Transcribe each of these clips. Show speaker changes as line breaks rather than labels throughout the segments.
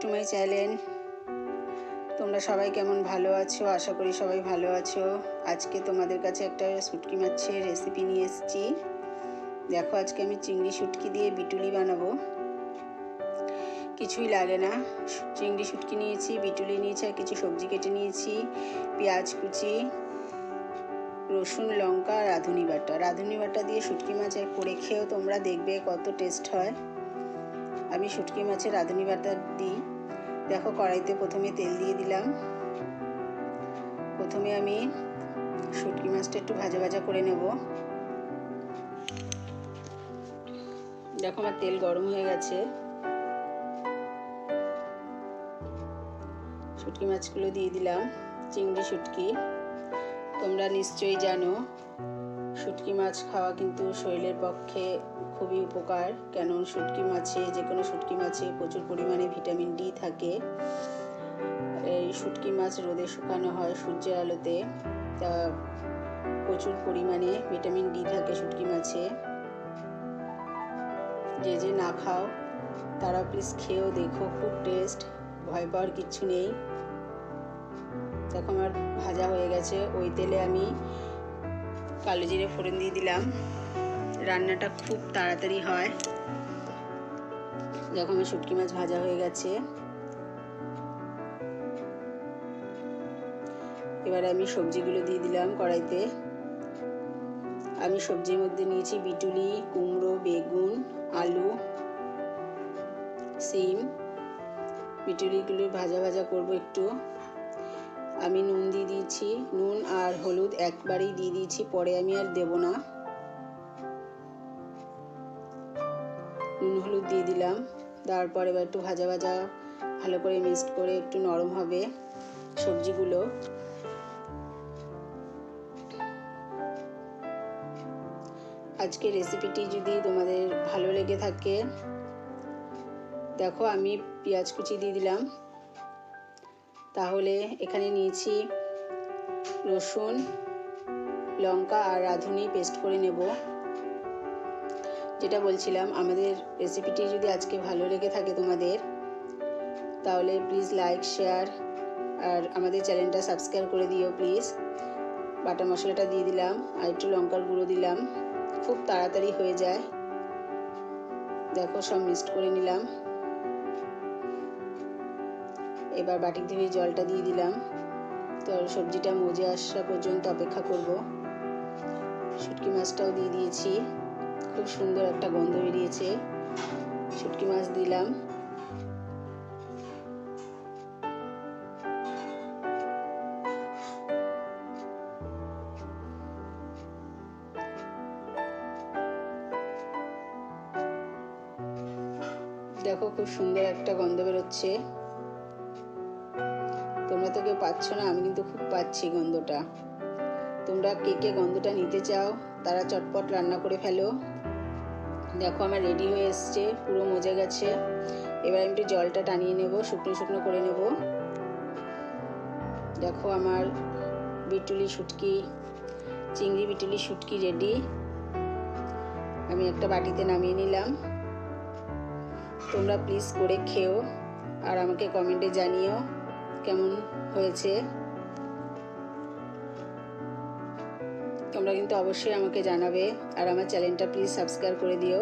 To my channel. তোমরা সবাই কেমন ভালো আছো? আশা করি সবাই ভালো আছো। আজকে তোমাদের কাছে একটা শুটকি মাছের রেসিপি নিয়ে এসেছি। দেখো, আজকে আমি চিংড়ি শুটকি দিয়ে বিটুলি বানাবো। কিছুই লাগে না, চিংড়ি শুটকি নিয়েছি, বিটুলি নিয়েছি, আর কিছু সবজি কেটে নিয়েছি, পেঁয়াজ কুচি, রসুন, লঙ্কা, রাঁধুনি বাটা। রাঁধুনি বাটা দিয়ে শুটকি মাছ করে খেয়েও তোমরা দেখবে কত টেস্ট হয়। আমি শুটকি মাছের রাঁধুনি বাটা দিই। দেখো, কড়াইতে প্রথমে তেল দিয়ে দিলাম। প্রথমে আমি শুটকি মাছটা একটু ভাজা ভাজা করে নেব। দেখো, আমার তেল গরম হয়ে গেছে। শুটকি মাছগুলো দিয়ে দিলাম। চিংড়ি শুটকি, তোমরা নিশ্চয়ই জানো শুটকি মাছ খাওয়া কিন্তু শরীরের পক্ষে খুবই উপকার। কেন, শুটকি মাছে, যে কোনো শুটকি মাছে প্রচুর পরিমাণে ভিটামিন ডি থাকে। এই শুটকি মাছ রোদে শুকানো হয় সূর্যের আলোতে, তা প্রচুর পরিমাণে ভিটামিন ডি থাকে শুটকি মাছে। যে যে না খাও তারা প্লিজ খেয়েও দেখো, খুব টেস্ট, ভয় পাওয়ার কিচ্ছু নেই। দেখো, আমার ভাজা হয়ে গেছে। ওই তেলে আমি কালো জিরে ফোড়ন দিয়ে দিলাম। রান্নাটা খুব তাড়াতাড়ি হয়। দেখো, আমার শুটকি মাছ ভাজা হয়ে গেছে। এবারে আমি সবজিগুলো দিয়ে দিলাম কড়াইতে। আমি সবজির মধ্যে নিয়েছি বিটুলি, কুমড়ো, বেগুন, আলু, সিম। বিটুলিগুলো ভাজা ভাজা করব একটু। আমি নুন দিয়ে দিয়েছি, নুন আর হলুদ একবারেই দিয়ে দিয়েছি, পরে আমি আর দেব না। নুন হলুদ দিয়ে দিলাম। তারপর এবার একটু ভাজা ভাজা ভালো করে মিক্সড করে একটু নরম হবে সবজিগুলো। আজকে রেসিপিটি যদি তোমাদের ভালো লেগে থাকে, দেখো আমি পেঁয়াজ কুচি দিয়ে দিলাম। তাহলে এখানে নিয়েছি রসুন, লঙ্কা আর রাঁধুনি পেস্ট করে নেব। যেটা বলছিলাম, আমাদের রেসিপিটি যদি আজকে ভালো লেগে থাকে তোমাদের, তাহলে প্লিজ লাইক, শেয়ার আর আমাদের চ্যানেলটা সাবস্ক্রাইব করে দিও প্লিজ। বাটা মশলাটা দিয়ে দিলাম আর একটু লঙ্কার গুঁড়ো দিলাম। খুব তাড়াতাড়ি হয়ে যায়। দেখো, সব মিক্সড করে নিলাম। এবার বাটি ধুয়ে জলটা দিয়ে দিলাম। তো সবজিটা মজে আসা পর্যন্ত অপেক্ষা করব। শুটকি মাছটাও দিয়ে দিয়েছি। খুব সুন্দর একটা গন্ধ বেরিয়েছে। শুটকি মাছ দিলাম। দেখো, খুব সুন্দর একটা গন্ধ বেরোচ্ছে। তোমরা তো কেউ পাচ্ছ না, আমি কিন্তু খুব পাচ্ছি গন্ধটা। তোমরা কে কে গন্ধটা নিতে চাও তারা চটপট রান্না করে ফেলো। দেখো, আমার রেডি হয়ে এসছে, পুরো মজে গেছে। এবার আমি একটু জলটা টানিয়ে নেব, শুকনো শুকনো করে নেব। দেখো, আমার বিটুলি শুটকি, চিংড়ি বিটুলি শুটকি রেডি। আমি একটা বাটিতে নামিয়ে নিলাম। তোমরা প্লিজ করে খেও আর আমাকে কমেন্টে জানিও কেমন হয়েছে। তোমরা কিন্তু অবশ্যই আমাকে জানাবে আর আমার চ্যানেলটা প্লিজ সাবস্ক্রাইব করে দিও।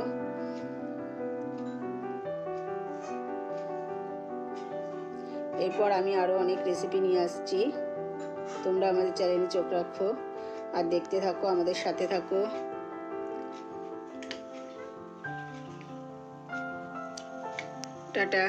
এরপর আমি আরও অনেক রেসিপি নিয়ে আসছি। তোমরা আমাদের চ্যানেলে চোখ রাখো আর দেখতে থাকো, আমাদের সাথে থাকো। টাটা।